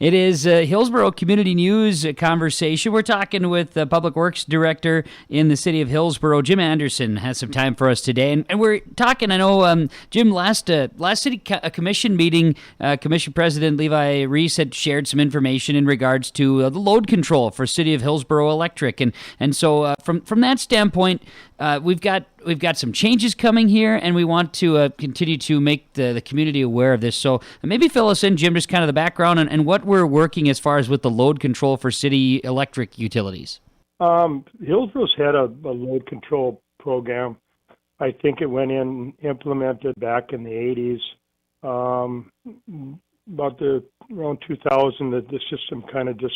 It is Hillsborough Community News conversation. We're talking with the Public Works Director in the city of Hillsborough. Jim Anderson has some time for us today. And we're talking, I know, Jim, last city commission meeting, Commission President Levi Reese had shared some information in regards to the load control for City of Hillsborough Electric. And so from that standpoint, we've got some changes coming here, and we want to continue to make the community aware of this. So maybe fill us in, Jim, just kind of the background and what we're working as far as with the load control for city electric utilities. Hillsborough's had a load control program. I think it went in implemented back in the 80s. Around 2000, the system kind of just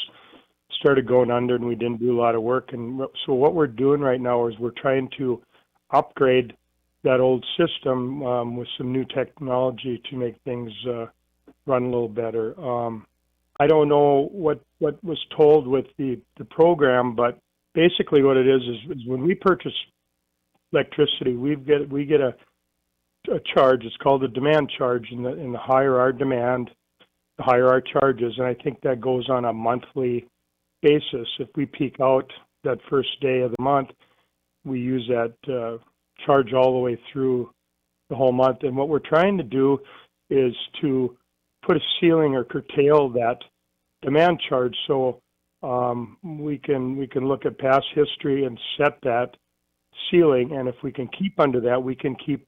started going under, and we didn't do a lot of work. And so what we're doing right now is we're trying to upgrade that old system with some new technology to make things run a little better. I don't know what was told with the program, but basically what it is when we purchase electricity, we get a charge. It's called a demand charge, and the higher our demand, the higher our charges. And I think that goes on a monthly basis. If we peak out that first day of the month, we use that charge all the way through the whole month. And what we're trying to do is to put a ceiling or curtail that demand charge, so we can look at past history and set that ceiling. And if we can keep under that, we can keep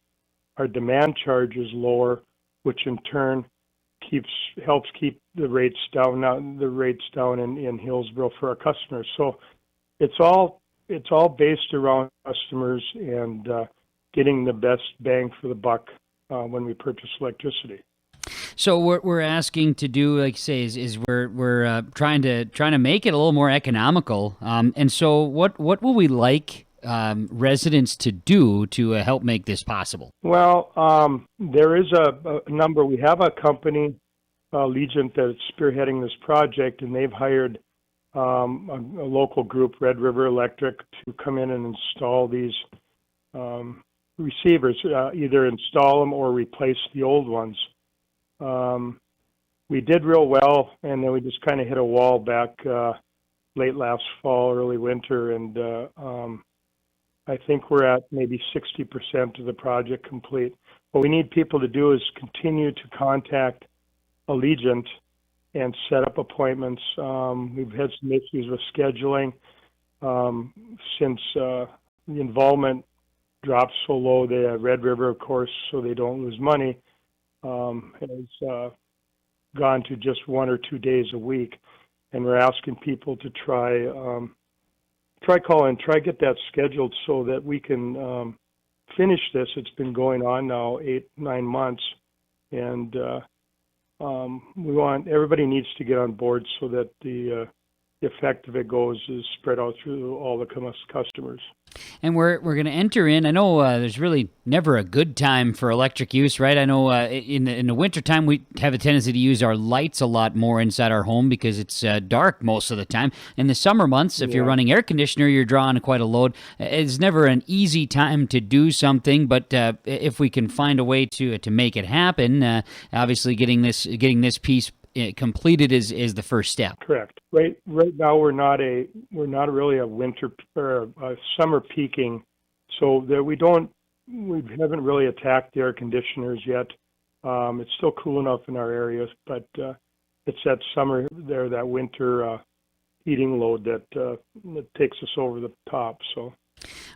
our demand charges lower, which in turn helps keep the rates down. In Hillsborough for our customers. So it's all based around customers and getting the best bang for the buck when we purchase electricity. So what we're asking to do, like you say, is we're trying to make it a little more economical. And so what will we like residents to do to help make this possible? Well, there is a number. We have a company, Allegiant, that's spearheading this project, and they've hired a local group, Red River Electric, to come in and install these receivers, either install them or replace the old ones. We did real well, and then we just kind of hit a wall back late last fall, early winter, and I think we're at maybe 60% of the project complete. What we need people to do is continue to contact Allegiant and set up appointments. We've had some issues with scheduling since the involvement dropped so low. The Red River, of course, so they don't lose money, has gone to just 1 or 2 days a week, and we're asking people to try get that scheduled so that we can finish this. It's been going on now 8-9 months, and everybody needs to get on board so that the effect of it is spread out through all the customers. And we're going to enter in. I know there's really never a good time for electric use, right? I know in the wintertime we have a tendency to use our lights a lot more inside our home because it's dark most of the time. In the summer months, if you're running air conditioner, you're drawing quite a load. It's never an easy time to do something, but if we can find a way to make it happen, obviously getting this piece completed is the first step. Correct. Right now we're not really a winter or a summer peaking, so that we haven't really attacked the air conditioners yet. It's still cool enough in our areas, but it's that summer there, that winter heating load that takes us over the top. So.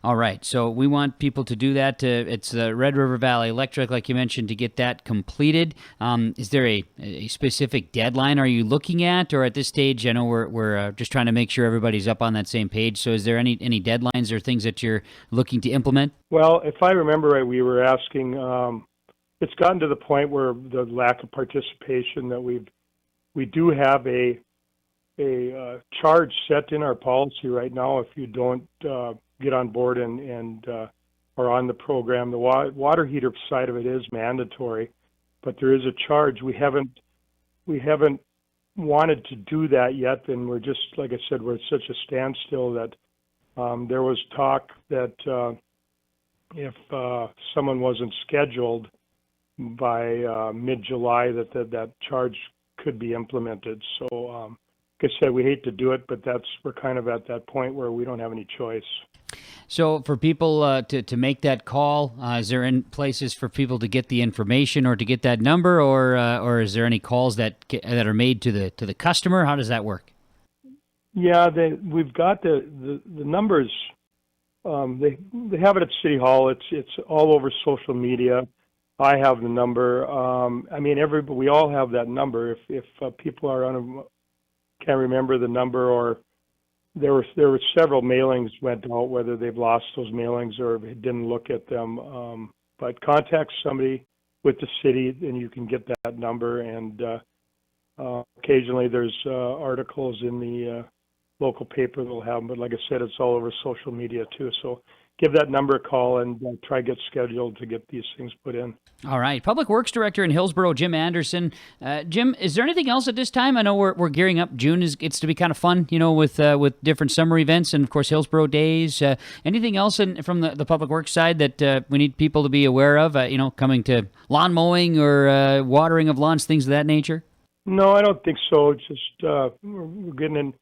All right, so we want people to do that. It's the Red River Valley Electric, like you mentioned, to get that completed. Is there a specific deadline are you looking at, or at this stage, I know we're just trying to make sure everybody's up on that same page. So is there any deadlines or things that you're looking to implement? Well, if I remember right, we were asking. It's gotten to the point where the lack of participation that we do have a charge set in our policy right now. If you don't get on board and are on the program, the water heater side of it is mandatory, but there is a charge. We haven't wanted to do that yet, and we're just, like I said, we're at such a standstill that there was talk that if someone wasn't scheduled by mid-July, that charge could be implemented. So, like I said, we hate to do it, but we're kind of at that point where we don't have any choice. So for people to make that call, is there any places for people to get the information or to get that number, or is there any calls that are made to the customer? How does that work? Yeah, we've got the numbers. They have it at City Hall. It's all over social media. I have the number. I mean, we all have that number. If people can't remember the number, or there were several mailings went out, whether they've lost those mailings or didn't look at them. But contact somebody with the city, and you can get that number. And occasionally there's articles in the local paper that'll have them. But like I said, it's all over social media too. So give that number a call and try to get scheduled to get these things put in. All right. Public Works Director in Hillsboro, Jim Anderson. Jim, is there anything else at this time? I know we're gearing up. June gets to be kind of fun, with different summer events and, of course, Hillsboro Days. Anything else from the Public Works side that we need people to be aware of, coming to lawn mowing or watering of lawns, things of that nature? No, I don't think so. It's just we're getting in.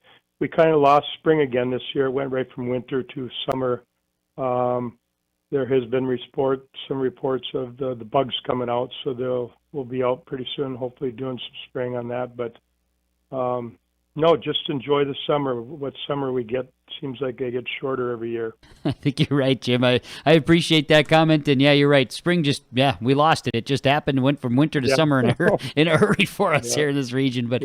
We kind of lost spring again this year. It went right from winter to summer. There has been some reports of the bugs coming out, so we'll be out pretty soon, hopefully doing some spraying on that. But no, just enjoy the summer. What summer we get seems like they get shorter every year. I think you're right, Jim. I appreciate that comment. And yeah, you're right. Spring we lost it. It just happened, went from winter to summer in a hurry for us here in this region. But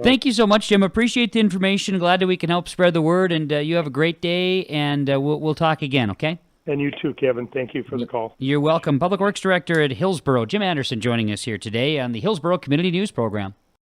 thank you so much, Jim. Appreciate the information. Glad that we can help spread the word. And you have a great day, and we'll talk again, okay? And you too, Kevin. Thank you for the call. You're welcome. Public Works Director at Hillsboro, Jim Anderson, joining us here today on the Hillsboro Community News Program.